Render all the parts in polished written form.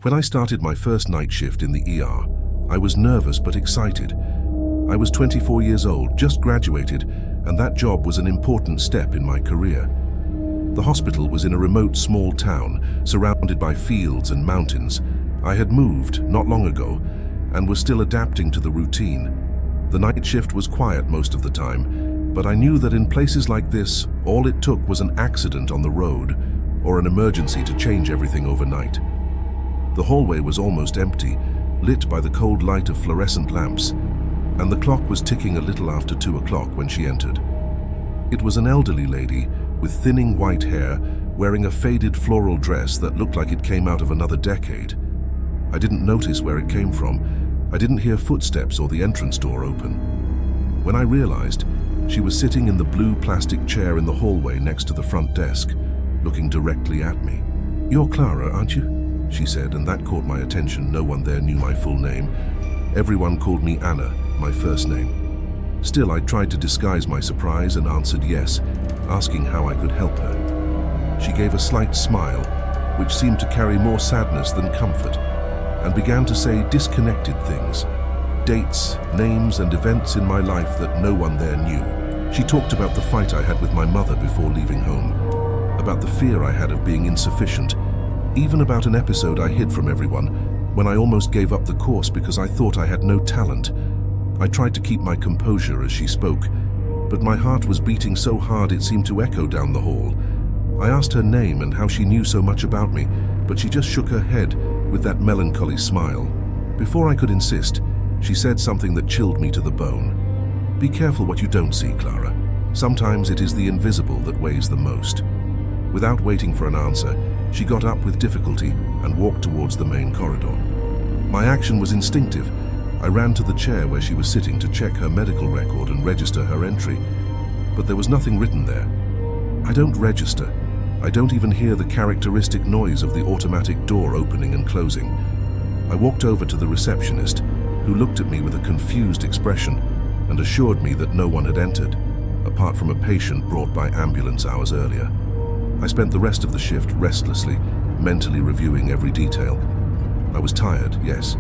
When I started my first night shift in the ER, I was nervous but excited. I was 24 years old, just graduated, and that job was an important step in my career. The hospital was in a remote small town, surrounded by fields and mountains. I had moved not long ago and was still adapting to the routine. The night shift was quiet most of the time, but I knew that in places like this, all it took was an accident on the road or an emergency to change everything overnight. The hallway was almost empty, lit by the cold light of fluorescent lamps, and the clock was ticking a little after 2 o'clock when she entered. It was an elderly lady with thinning white hair, wearing a faded floral dress that looked like it came out of another decade. I didn't notice where it came from. I didn't hear footsteps or the entrance door open. When I realized, she was sitting in the blue plastic chair in the hallway next to the front desk, looking directly at me. "You're Clara, aren't you?" she said, and that caught my attention. No one there knew my full name. Everyone called me Anna, my first name. Still, I tried to disguise my surprise and answered yes, asking how I could help her. She gave a slight smile, which seemed to carry more sadness than comfort, and began to say disconnected things, dates, names, and events in my life that no one there knew. She talked about the fight I had with my mother before leaving home, about the fear I had of being insufficient, even about an episode I hid from everyone when I almost gave up the course because I thought I had no talent. I tried to keep my composure as she spoke, but my heart was beating so hard it seemed to echo down the hall. I asked her name and how she knew so much about me, but she just shook her head with that melancholy smile. Before I could insist, she said something that chilled me to the bone. "Be careful what you don't see, Clara. Sometimes it is the invisible that weighs the most." Without waiting for an answer, she got up with difficulty and walked towards the main corridor. My action was instinctive. I ran to the chair where she was sitting to check her medical record and register her entry, but there was nothing written there. I don't register. I don't even hear the characteristic noise of the automatic door opening and closing. I walked over to the receptionist, who looked at me with a confused expression and assured me that no one had entered, apart from a patient brought by ambulance hours earlier. I spent the rest of the shift restlessly, mentally reviewing every detail. I was tired, yes,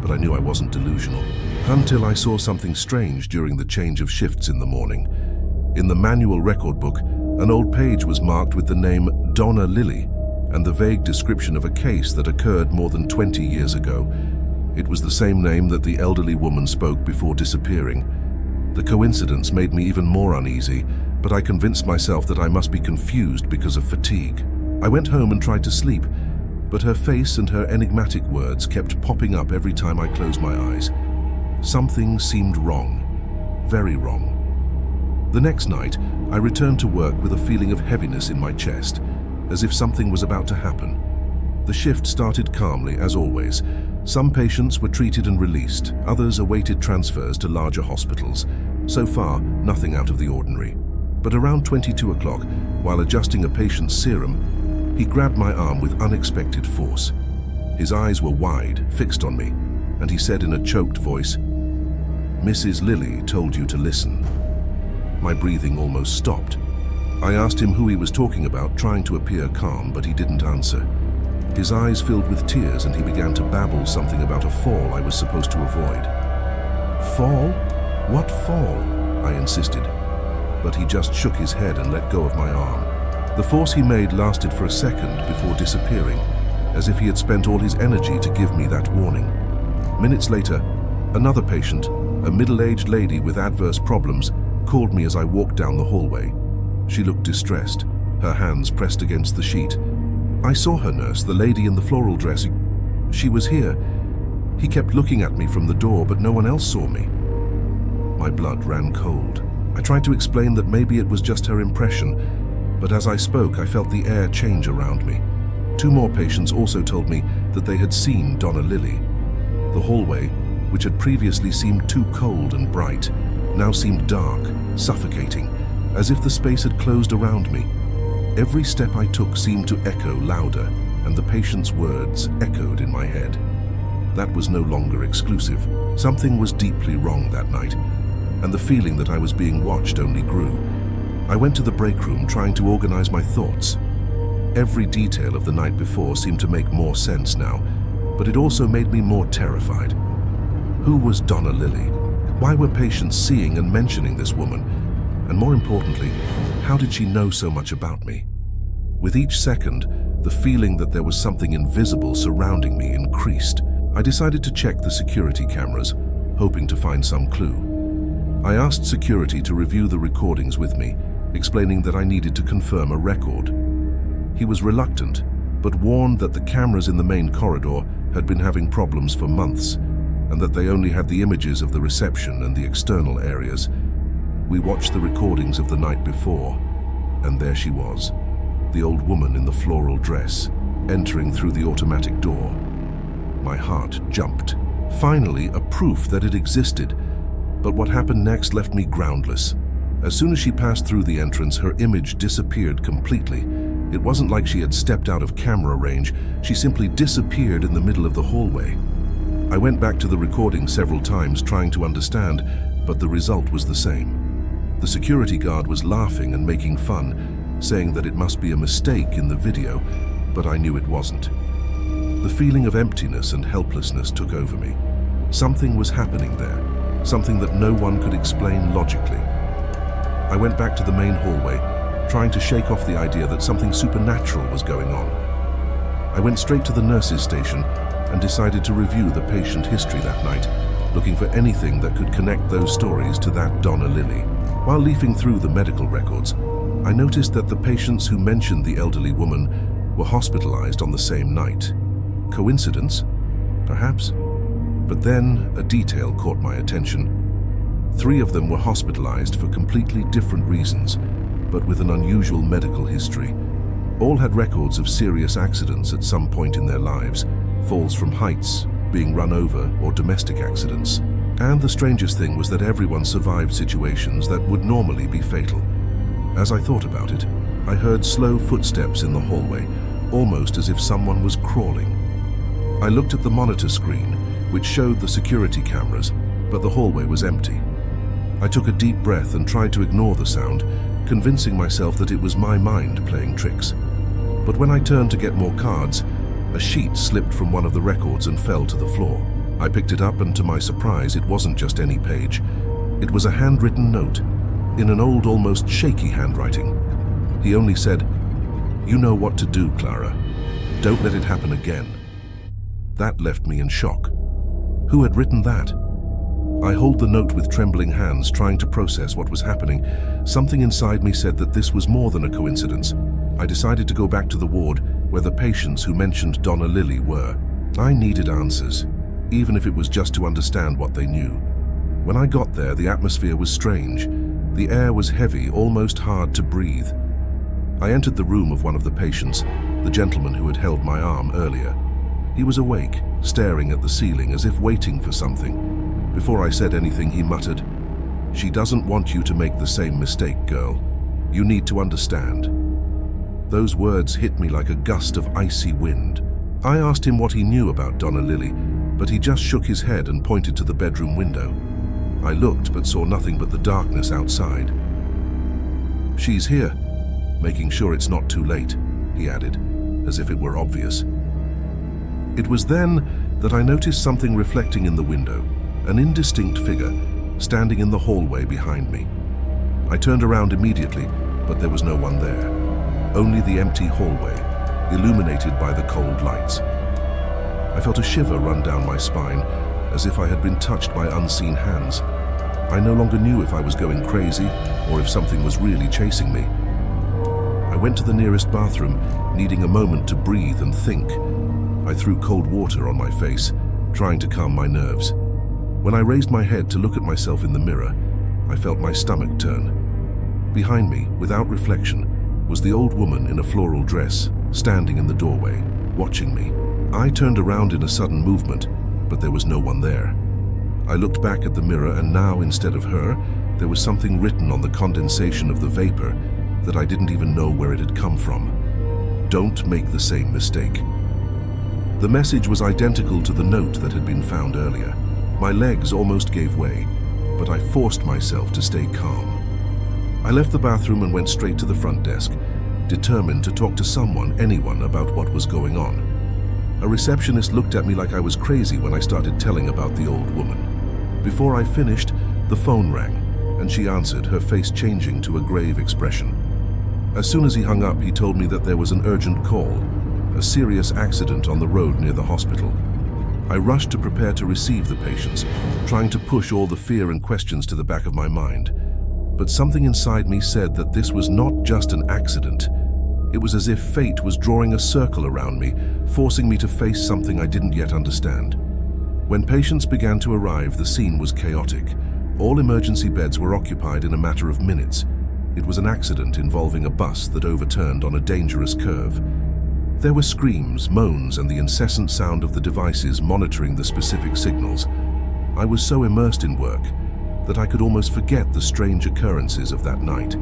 but I knew I wasn't delusional. Until I saw something strange during the change of shifts in the morning. In the manual record book, an old page was marked with the name Donna Lily and the vague description of a case that occurred more than 20 years ago. It was the same name that the elderly woman spoke before disappearing. The coincidence made me even more uneasy, but I convinced myself that I must be confused because of fatigue. I went home and tried to sleep, but her face and her enigmatic words kept popping up every time I closed my eyes. Something seemed wrong, very wrong. The next night, I returned to work with a feeling of heaviness in my chest, as if something was about to happen. The shift started calmly, as always. Some patients were treated and released, others awaited transfers to larger hospitals. So far, nothing out of the ordinary. But around 22 o'clock, while adjusting a patient's serum, he grabbed my arm with unexpected force. His eyes were wide, fixed on me, and he said in a choked voice, "Mrs. Lilly told you to listen." My breathing almost stopped. I asked him who he was talking about, trying to appear calm, but he didn't answer. His eyes filled with tears and he began to babble something about a fall I was supposed to avoid. "Fall? What fall?" I insisted, but he just shook his head and let go of my arm. The force he made lasted for a second before disappearing, as if he had spent all his energy to give me that warning. Minutes later, another patient, a middle-aged lady with adverse problems, called me as I walked down the hallway. She looked distressed, her hands pressed against the sheet. "I saw her, nurse, the lady in the floral dress. She was here." He kept looking at me from the door, but no one else saw me. My blood ran cold. I tried to explain that maybe it was just her impression, but as I spoke, I felt the air change around me. 2 more patients also told me that they had seen Donna Lily. The hallway, which had previously seemed too cold and bright, now seemed dark, suffocating, as if the space had closed around me. Every step I took seemed to echo louder, and the patient's words echoed in my head. That was no longer exclusive. Something was deeply wrong that night, and the feeling that I was being watched only grew. I went to the break room trying to organize my thoughts. Every detail of the night before seemed to make more sense now. but it also made me more terrified. Who was Donna Lily? Why were patients seeing and mentioning this woman? And more importantly, how did she know so much about me? With each second, the feeling that there was something invisible surrounding me increased. I decided to check the security cameras, hoping to find some clue. I asked security to review the recordings with me, explaining that I needed to confirm a record. He was reluctant, but warned that the cameras in the main corridor had been having problems for months, and that they only had the images of the reception and the external areas. We watched the recordings of the night before, and there she was, the old woman in the floral dress, entering through the automatic door. My heart jumped. Finally, a proof that it existed. But what happened next left me groundless. As soon as she passed through the entrance, her image disappeared completely. It wasn't like she had stepped out of camera range. She simply disappeared in the middle of the hallway. I went back to the recording several times trying to understand, but the result was the same. The security guard was laughing and making fun, saying that it must be a mistake in the video, but I knew it wasn't. The feeling of emptiness and helplessness took over me. Something was happening there, something that no one could explain logically. I went back to the main hallway, trying to shake off the idea that something supernatural was going on. I went straight to the nurse's station and decided to review the patient history that night, looking for anything that could connect those stories to that Donna Lily. While leafing through the medical records, I noticed that the patients who mentioned the elderly woman were hospitalized on the same night. Coincidence? Perhaps. But then a detail caught my attention. 3 of them were hospitalized for completely different reasons, but with an unusual medical history. All had records of serious accidents at some point in their lives, falls from heights, being run over, or domestic accidents. And the strangest thing was that everyone survived situations that would normally be fatal. As I thought about it, I heard slow footsteps in the hallway, almost as if someone was crawling. I looked at the monitor screen, which showed the security cameras, but the hallway was empty. I took a deep breath and tried to ignore the sound, convincing myself that it was my mind playing tricks. But when I turned to get more cards, a sheet slipped from one of the records and fell to the floor. I picked it up, and to my surprise, it wasn't just any page. It was a handwritten note, in an old, almost shaky handwriting. He only said, "You know what to do, Clara. Don't let it happen again." That left me in shock. Who had written that? I held the note with trembling hands, trying to process what was happening. Something inside me said that this was more than a coincidence. I decided to go back to the ward where the patients who mentioned Donna Lily were. I needed answers, even if it was just to understand what they knew. When I got there, the atmosphere was strange. The air was heavy, almost hard to breathe. I entered the room of one of the patients, the gentleman who had held my arm earlier. He was awake, staring at the ceiling as if waiting for something. Before I said anything, he muttered, "She doesn't want you to make the same mistake, girl. You need to understand." Those words hit me like a gust of icy wind. I asked him what he knew about Donna Lily, but he just shook his head and pointed to the bedroom window. I looked but saw nothing but the darkness outside. "She's here, making sure it's not too late," he added, as if it were obvious. It was then that I noticed something reflecting in the window, an indistinct figure standing in the hallway behind me. I turned around immediately, but there was no one there. Only the empty hallway, illuminated by the cold lights. I felt a shiver run down my spine, as if I had been touched by unseen hands. I no longer knew if I was going crazy or if something was really chasing me. I went to the nearest bathroom, needing a moment to breathe and think. I threw cold water on my face, trying to calm my nerves. When I raised my head to look at myself in the mirror, I felt my stomach turn. Behind me, without reflection, was the old woman in a floral dress, standing in the doorway, watching me. I turned around in a sudden movement, but there was no one there. I looked back at the mirror, and now, instead of her, there was something written on the condensation of the vapor that I didn't even know where it had come from. "Don't make the same mistake." The message was identical to the note that had been found earlier. My legs almost gave way, but I forced myself to stay calm. I left the bathroom and went straight to the front desk, determined to talk to someone, anyone, about what was going on. A receptionist looked at me like I was crazy when I started telling about the old woman. Before I finished, the phone rang, and she answered, her face changing to a grave expression. As soon as he hung up, he told me that there was an urgent call, a serious accident on the road near the hospital. I rushed to prepare to receive the patients, trying to push all the fear and questions to the back of my mind. But something inside me said that this was not just an accident. It was as if fate was drawing a circle around me, forcing me to face something I didn't yet understand. When patients began to arrive, the scene was chaotic. All emergency beds were occupied in a matter of minutes. It was an accident involving a bus that overturned on a dangerous curve. There were screams, moans, and the incessant sound of the devices monitoring the specific signals. I was so immersed in work that I could almost forget the strange occurrences of that night.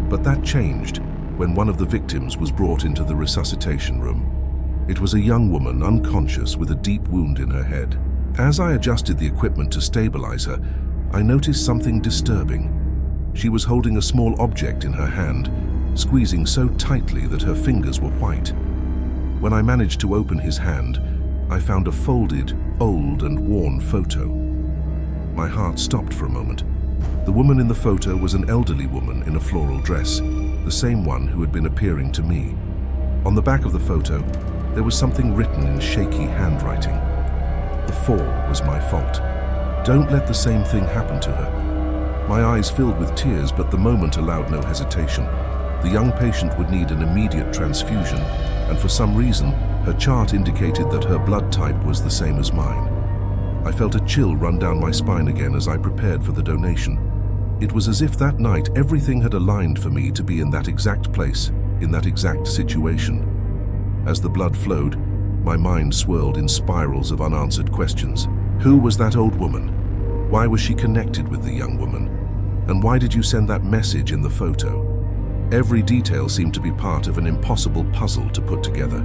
But that changed when one of the victims was brought into the resuscitation room. It was a young woman, unconscious, with a deep wound in her head. As I adjusted the equipment to stabilize her, I noticed something disturbing. She was holding a small object in her hand, squeezing so tightly that her fingers were white. When I managed to open his hand, I found a folded, old and worn photo. My heart stopped for a moment. The woman in the photo was an elderly woman in a floral dress, the same one who had been appearing to me. On the back of the photo, there was something written in shaky handwriting. The fall was my fault. Don't let the same thing happen to her. My eyes filled with tears, but the moment allowed no hesitation. The young patient would need an immediate transfusion, and for some reason, her chart indicated that her blood type was the same as mine. I felt a chill run down my spine again as I prepared for the donation. It was as if that night everything had aligned for me to be in that exact place, in that exact situation. As the blood flowed, my mind swirled in spirals of unanswered questions. Who was that old woman? Why was she connected with the young woman? And why did you send that message in the photo? Every detail seemed to be part of an impossible puzzle to put together.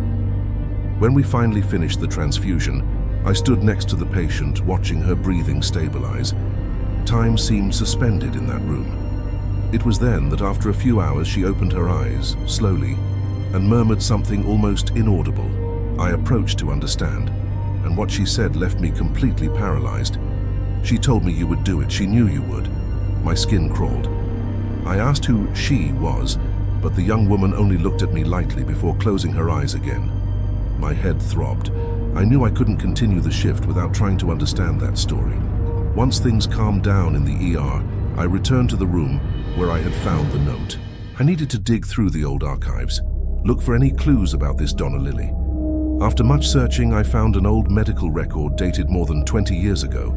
When we finally finished the transfusion, I stood next to the patient, watching her breathing stabilize. Time seemed suspended in that room. It was then that after a few hours she opened her eyes, slowly, and murmured something almost inaudible. I approached to understand, and what she said left me completely paralyzed. She told me you would do it. She knew you would. My skin crawled. I asked who she was, but the young woman only looked at me lightly before closing her eyes again. My head throbbed. I knew I couldn't continue the shift without trying to understand that story. Once things calmed down in the ER, I returned to the room where I had found the note. I needed to dig through the old archives, look for any clues about this Donna Lily. After much searching, I found an old medical record dated more than 20 years ago.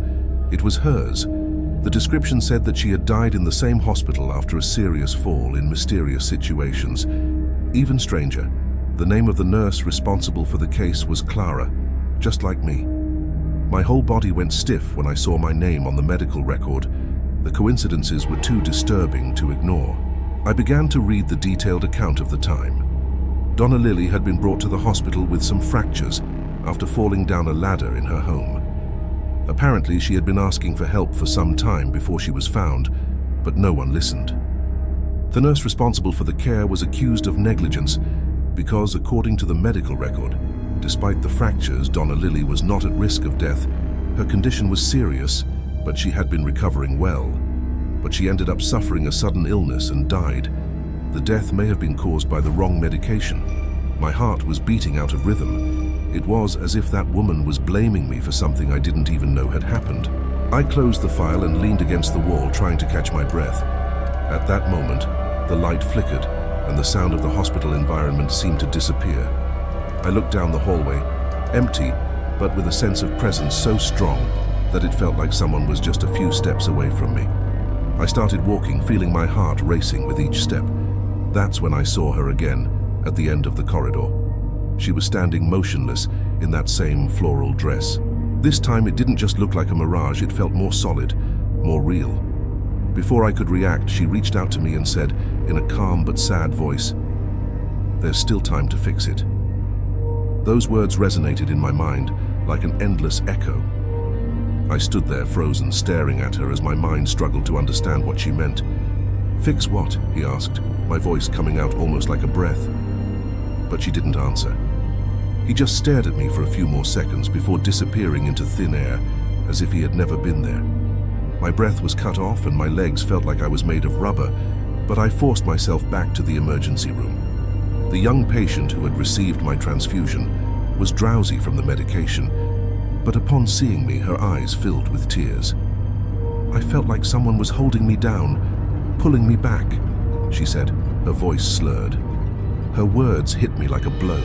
It was hers. The description said that she had died in the same hospital after a serious fall in mysterious situations. Even stranger, the name of the nurse responsible for the case was Clara, just like me. My whole body went stiff when I saw my name on the medical record. The coincidences were too disturbing to ignore. I began to read the detailed account of the time. Donna Lily had been brought to the hospital with some fractures after falling down a ladder in her home. Apparently, she had been asking for help for some time before she was found, but no one listened. The nurse responsible for the care was accused of negligence because, according to the medical record, despite the fractures, Donna Lily was not at risk of death. Her condition was serious, but she had been recovering well. But she ended up suffering a sudden illness and died. The death may have been caused by the wrong medication. My heart was beating out of rhythm. It was as if that woman was blaming me for something I didn't even know had happened. I closed the file and leaned against the wall, trying to catch my breath. At that moment, the light flickered, and the sound of the hospital environment seemed to disappear. I looked down the hallway, empty, but with a sense of presence so strong that it felt like someone was just a few steps away from me. I started walking, feeling my heart racing with each step. That's when I saw her again, at the end of the corridor. She was standing motionless in that same floral dress. This time it didn't just look like a mirage, it felt more solid, more real. Before I could react, she reached out to me and said, in a calm but sad voice, "There's still time to fix it." Those words resonated in my mind like an endless echo. I stood there frozen, staring at her as my mind struggled to understand what she meant. "Fix what?" he asked, my voice coming out almost like a breath. But she didn't answer. He just stared at me for a few more seconds before disappearing into thin air, as if he had never been there. My breath was cut off and my legs felt like I was made of rubber, but I forced myself back to the emergency room. The young patient who had received my transfusion was drowsy from the medication, but upon seeing me, her eyes filled with tears. "I felt like someone was holding me down, pulling me back," she said, her voice slurred. Her words hit me like a blow.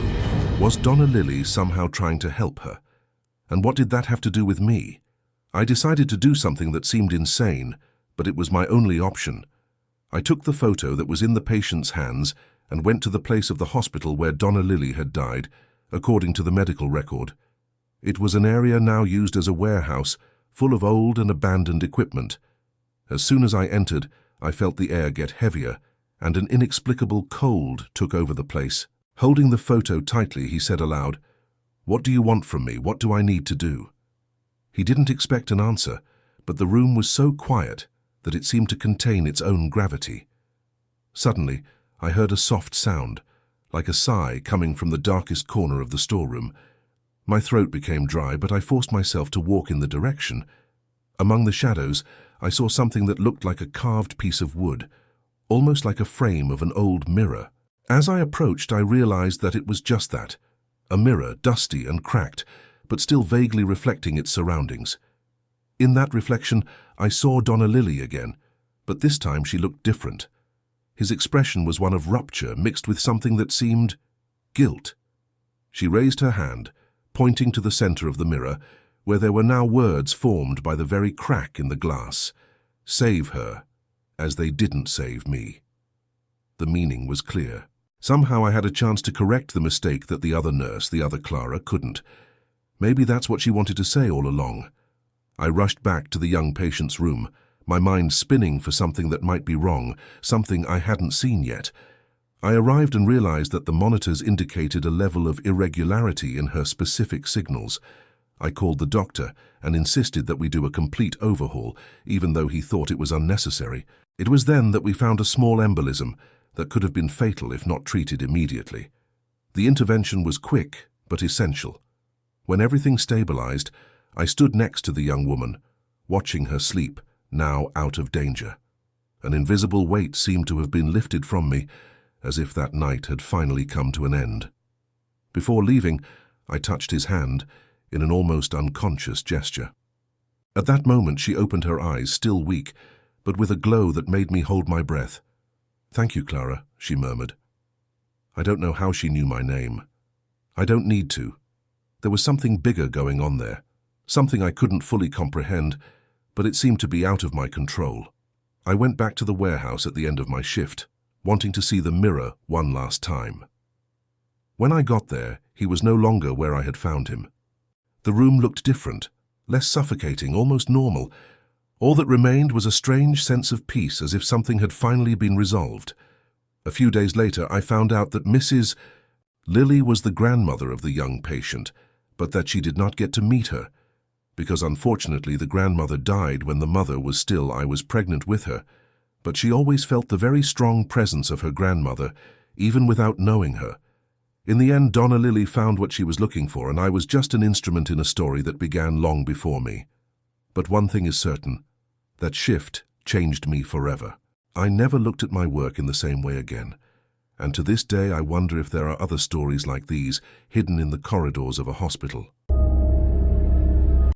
Was Donna Lily somehow trying to help her? And what did that have to do with me? I decided to do something that seemed insane, but it was my only option. I took the photo that was in the patient's hands and went to the place of the hospital where Donna Lily had died, according to the medical record. It was an area now used as a warehouse, full of old and abandoned equipment. As soon as I entered, I felt the air get heavier, and an inexplicable cold took over the place. Holding the photo tightly, he said aloud, "What do you want from me? What do I need to do?" He didn't expect an answer, but the room was so quiet that it seemed to contain its own gravity. Suddenly, I heard a soft sound, like a sigh coming from the darkest corner of the storeroom. My throat became dry, but I forced myself to walk in the direction. Among the shadows, I saw something that looked like a carved piece of wood, almost like a frame of an old mirror. As I approached, I realized that it was just that, a mirror, dusty and cracked, but still vaguely reflecting its surroundings. In that reflection, I saw Donna Lily again, but this time she looked different. His expression was one of rupture mixed with something that seemed guilt. She raised her hand, pointing to the center of the mirror, where there were now words formed by the very crack in the glass. "Save her, as they didn't save me." The meaning was clear. Somehow I had a chance to correct the mistake that the other nurse, the other Clara, couldn't. Maybe that's what she wanted to say all along. I rushed back to the young patient's room, my mind spinning for something that might be wrong, something I hadn't seen yet. I arrived and realized that the monitors indicated a level of irregularity in her specific signals. I called the doctor and insisted that we do a complete overhaul, even though he thought it was unnecessary. It was then that we found a small embolism that could have been fatal if not treated immediately. The intervention was quick, but essential. When everything stabilized, I stood next to the young woman, watching her sleep, now out of danger. An invisible weight seemed to have been lifted from me, as if that night had finally come to an end. Before leaving, I touched his hand in an almost unconscious gesture. At that moment, she opened her eyes, still weak, but with a glow that made me hold my breath. "Thank you, Clara," she murmured. I don't know how she knew my name. I don't need to. There was something bigger going on there, something I couldn't fully comprehend, but it seemed to be out of my control. I went back to the warehouse at the end of my shift, wanting to see the mirror one last time. When I got there, he was no longer where I had found him. The room looked different, less suffocating, almost normal. All that remained was a strange sense of peace, as if something had finally been resolved. A few days later, I found out that Mrs. Lily was the grandmother of the young patient, but that she did not get to meet her, because unfortunately the grandmother died when the mother was still I was pregnant with her, but she always felt the very strong presence of her grandmother, even without knowing her. In the end, Donna Lily found what she was looking for, and I was just an instrument in a story that began long before me. But one thing is certain, that shift changed me forever. I never looked at my work in the same way again, and to this day I wonder if there are other stories like these hidden in the corridors of a hospital.